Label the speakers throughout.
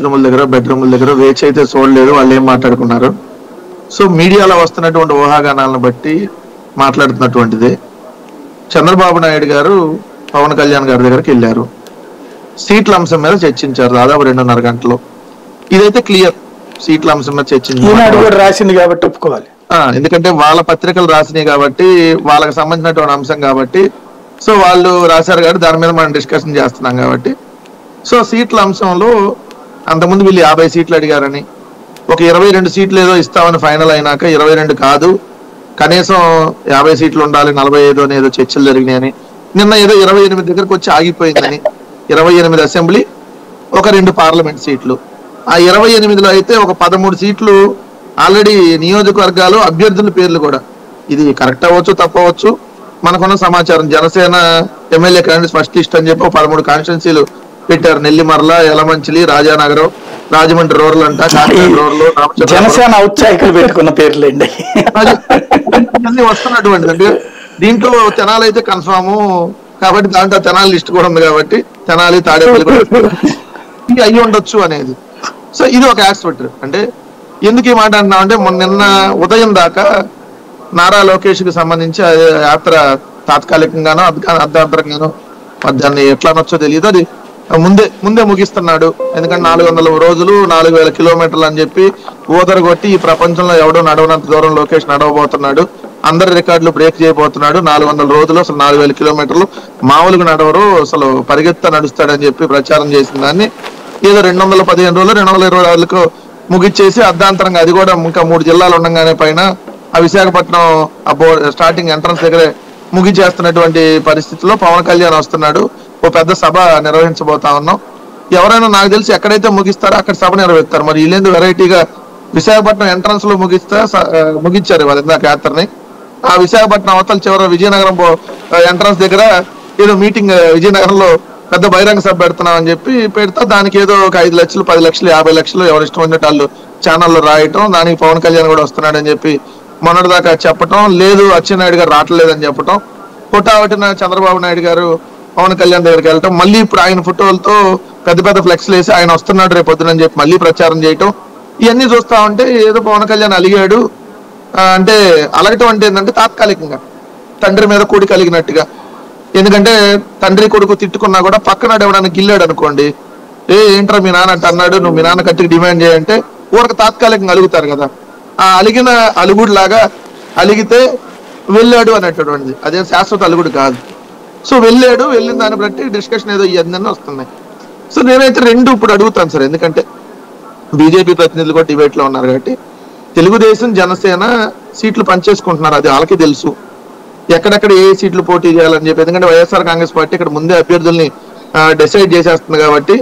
Speaker 1: బాత్రూముల దగ్గర బెడ్రూముల దగ్గర వేచి అయితే చూడలేదు, వాళ్ళు ఏం మాట్లాడుకున్నారు. సో మీడియాలో వస్తున్నటువంటి ఊహాగానాలను బట్టి మాట్లాడుతున్నటువంటిది. చంద్రబాబు నాయుడు గారు పవన్ కళ్యాణ్ గారి దగ్గరికి వెళ్ళారు, సీట్ల అంశం మీద చర్చించారు దాదాపు 2.5 గంటలు. ఇదైతే క్లియర్, సీట్ల అంశం మీద చర్చించారు
Speaker 2: రాసింది కాబట్టి ఒప్పుకోవాలి.
Speaker 1: ఎందుకంటే వాళ్ళ పత్రికలు రాసినాయి కాబట్టి, వాళ్ళకి సంబంధించినటువంటి అంశం కాబట్టి, సో వాళ్ళు రాశారు కాబట్టి దాని మీద మనం డిస్కషన్ చేస్తున్నాం కాబట్టి. సో సీట్ల అంశంలో అంతకుముందు వీళ్ళు 50 సీట్లు అడిగారని, ఒక 22 సీట్లు ఏదో ఇస్తామని ఫైనల్ అయినాక 22 కాదు కనీసం 50 సీట్లు ఉండాలి, 45 అని ఏదో చర్చలు జరిగినాయని, నిన్న ఏదో 28 దగ్గరకు వచ్చి ఆగిపోయిందని, 28 అసెంబ్లీ ఒక 2 పార్లమెంట్ సీట్లు. ఆ 28లో అయితే ఒక 13 సీట్లు ఆల్రెడీ నియోజకవర్గాలు అభ్యర్థుల పేర్లు కూడా, ఇది కరెక్ట్ అవ్వచ్చు తప్పవచ్చు మనకున్న సమాచారం, Janasena MLA candidates first list అని చెప్పి 13 కాన్స్టిట్యున్సీలు పెట్టారు. నెల్లిమర్ల, యలమంచిలి, రాజానగరం, రాజమండ్రి రూరల్ అంట, కాకినాడ రూరల్,
Speaker 2: జనసేన ఔత్సాహికులు పెట్టుకున్న పేర్లేండి
Speaker 1: అన్ని వస్తున్నటువంటి. అంటే దీంట్లో తెనాలి అయితే కన్ఫాము కాబట్టి దాంట్లో తెనాలి లిస్ట్ కూడా ఉంది కాబట్టి తెనాలి తాడేపల్లి కూడా అయ్యి ఉండొచ్చు అనేది. సో ఇది ఒక ఆస్పెక్ట్. అంటే ఎందుకు ఈ మాట అంటున్నాం అంటే, నిన్న ఉదయం దాకా నారా లోకేష్ కి సంబంధించి యాత్ర తాత్కాలికంగానో అర్ధాంతరంగానో దాన్ని ఎట్లా అనొచ్చో తెలియదు, అది ముందే ముగిస్తున్నాడు. ఎందుకంటే 400 రోజులు 4000 కిలోమీటర్లు అని చెప్పి ఊదరగొట్టి ఈ ప్రపంచంలో ఎవడో నడవనంత దూరం లోకేష్ నడవబోతున్నాడు, అందరి రికార్డులు బ్రేక్ చేయబోతున్నాడు. 400 రోజులు అసలు 4000 కిలోమీటర్లు మామూలుగా నడవరు, అసలు పరిగెత్తా నడుస్తాడని చెప్పి ప్రచారం చేసిన దాన్ని ఏదో 215 రోజులు 220 రోజులకు ముగిచ్చేసి అర్ధాంతరంగా, అది కూడా ఇంకా 3 జిల్లాలు ఉండగానే పైన ఆ విశాఖపట్నం స్టార్టింగ్ ఎంట్రన్స్ దగ్గరే ముగిచేస్తున్నటువంటి పరిస్థితిలో పవన్ కళ్యాణ్ వస్తున్నాడు. ఓ పెద్ద సభ నిర్వహించబోతా ఉన్నాం. ఎవరైనా నాకు తెలిసి ఎక్కడైతే ముగిస్తారో అక్కడ సభ నిర్వహిస్తారు. మరి వీళ్ళేందు వెరైటీగా విశాఖపట్నం ఎంట్రన్స్ లో ముగించారు వాళ్ళ ఇందాక యాత్రని. ఆ విశాఖపట్నం అవతల చివర విజయనగరం ఎంట్రన్స్ దగ్గర ఏదో మీటింగ్, విజయనగరంలో పెద్ద బహిరంగ సభ పెడుతున్నాం అని చెప్పి పెడతా, దానికి ఏదో ఒక 5 లక్షలు 10 లక్షలు 50 లక్షలు ఎవరు ఇష్టం ఉన్నట్టు వాళ్ళు ఛానల్లో రాయటం, దానికి పవన్ కళ్యాణ్ కూడా వస్తున్నాడని చెప్పి మొన్నటిదాకా చెప్పటం, లేదు అచ్చెన్నాయుడు గారు రావట్లేదని చెప్పటం, పుట్టావటిన చంద్రబాబు నాయుడు గారు పవన్ కళ్యాణ్ దగ్గరికి వెళ్ళటం, మళ్ళీ ఇప్పుడు ఆయన ఫోటోలతో పెద్ద పెద్ద ఫ్లెక్స్లు వేసి ఆయన వస్తున్నాడు రేపు పొద్దునని చెప్పి మళ్ళీ ప్రచారం చేయటం, ఇవన్నీ చూస్తా ఉంటే ఏదో పవన్ కళ్యాణ్ అలిగాడు అంటే, అలగటం అంటే ఏంటంటే తాత్కాలికంగా తండ్రి మీద కూడి కలిగినట్టుగా. ఎందుకంటే తండ్రి కొడుకు తిట్టుకున్నా కూడా పక్కన ఎవడానికి గిల్లాడు అనుకోండి, ఏంట్రా మీ నాన్న అంటే అన్నాడు, నువ్వు మీ నాన్న కట్టికి డిమాండ్ చేయంటే ఊరికి తాత్కాలికంగా అలుగుతారు కదా. ఆ అలిగిన అలుగుడు లాగా అలిగితే వెళ్ళాడు అనేటటువంటిది, అదేం శాశ్వత అలుగుడు కాదు. సో వెళ్ళిన దాన్ని బట్టి డిస్కషన్ ఏదో ఇవన్నీ వస్తున్నాయి. సో నేనైతే 2 ఇప్పుడు అడుగుతాను సార్, ఎందుకంటే బీజేపీ ప్రతినిధులు కూడా డిబేట్ లో ఉన్నారు కాబట్టి, తెలుగుదేశం జనసేన సీట్లు పనిచేసుకుంటున్నారు, అది వాళ్ళకి తెలుసు ఎక్కడెక్కడ ఏ సీట్లు పోటీ చేయాలని చెప్పి. ఎందుకంటే వైఎస్ఆర్ కాంగ్రెస్ పార్టీ ఇక్కడ ముందే అభ్యర్థుల్ని డిసైడ్ చేసేస్తుంది కాబట్టి,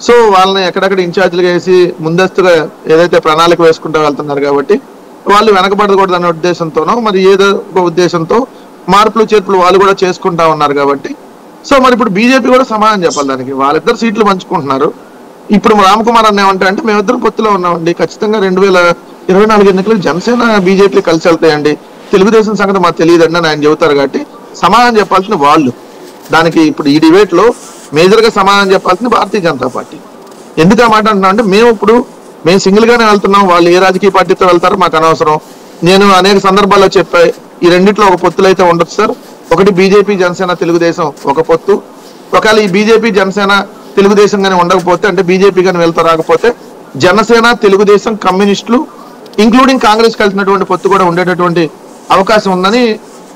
Speaker 1: సో వాళ్ళని ఎక్కడెక్కడ ఇన్ఛార్జీలుగా వేసి ముందస్తుగా ఏదైతే ప్రణాళిక వేసుకుంటూ వెళ్తున్నారు కాబట్టి వాళ్ళు వెనకబడకూడదు అనే ఉద్దేశంతోనో మరి ఏదో ఒక ఉద్దేశంతో మార్పులు చేర్పులు వాళ్ళు కూడా చేసుకుంటా ఉన్నారు కాబట్టి, సో మరి ఇప్పుడు బీజేపీ కూడా సమాధానం చెప్పాలి దానికి. వాళ్ళిద్దరు సీట్లు పంచుకుంటున్నారు. ఇప్పుడు రామకుమార్ అన్న ఏమంటే మేమిద్దరు పొత్తులో ఉన్నామండి, ఖచ్చితంగా 2024 ఎన్నికలు జనసేన బీజేపీ కలిసి వెళ్తాయండి, తెలుగుదేశం సంగతి మాకు తెలియదండి అని ఆయన చెబుతారు. కాబట్టి సమాధానం చెప్పాల్సిన వాళ్ళు, దానికి ఇప్పుడు ఈ డిబేట్ లో మేజర్ గా సమాధానం చెప్పాల్సింది భారతీయ జనతా పార్టీ. ఎందుకు ఆ మాట అంటున్నా అంటే, మేము సింగిల్ గానే వెళ్తున్నాం, వాళ్ళు ఏ రాజకీయ పార్టీతో వెళ్తారో మాకు అనవసరం. నేను అనేక సందర్భాల్లో చెప్పా, ఈ రెండిట్లో ఒక పొత్తులు అయితే ఉండొచ్చు సార్. ఒకటి బీజేపీ జనసేన తెలుగుదేశం ఒక పొత్తు, ఒకవేళ ఈ బీజేపీ జనసేన తెలుగుదేశం కానీ ఉండకపోతే, అంటే బీజేపీ కానీ వెళ్తా రాకపోతే జనసేన తెలుగుదేశం కమ్యూనిస్టులు ఇంక్లూడింగ్ కాంగ్రెస్ కలిసినటువంటి పొత్తు కూడా ఉండేటటువంటి అవకాశం ఉందని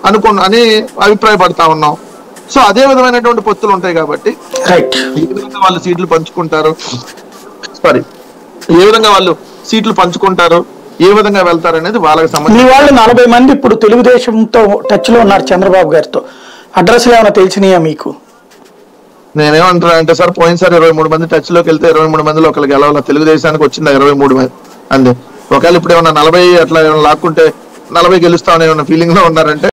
Speaker 1: అని అభిప్రాయపడతా ఉన్నాం. సో అదే విధమైనటువంటి పొత్తులు ఉంటాయి కాబట్టి ఏ విధంగా వాళ్ళు సీట్లు పంచుకుంటారు, ఏ విధంగా వెళ్తారు అనేది వాళ్ళకి సంబంధించి.
Speaker 2: వాళ్ళు 40 మంది ఇప్పుడు తెలుగుదేశంతో టచ్ లో ఉన్నారు చంద్రబాబు గారితో, అడ్రస్లు ఏమైనా తెలిసినాయా మీకు?
Speaker 1: నేనేమంటున్నా అంటే సార్, పోయినసారి 23 మంది టచ్ లోకి వెళ్తే 23 మందిలో ఒకరికి గెలవాల, తెలుగుదేశానికి వచ్చిందా 23 మంది అంతే. ఒకవేళ ఇప్పుడు ఏమన్నా 40 అట్లా ఏమైనా లాక్కుంటే 40 గెలుస్తామని ఏమన్నా ఫీలింగ్ లో ఉన్నారంటే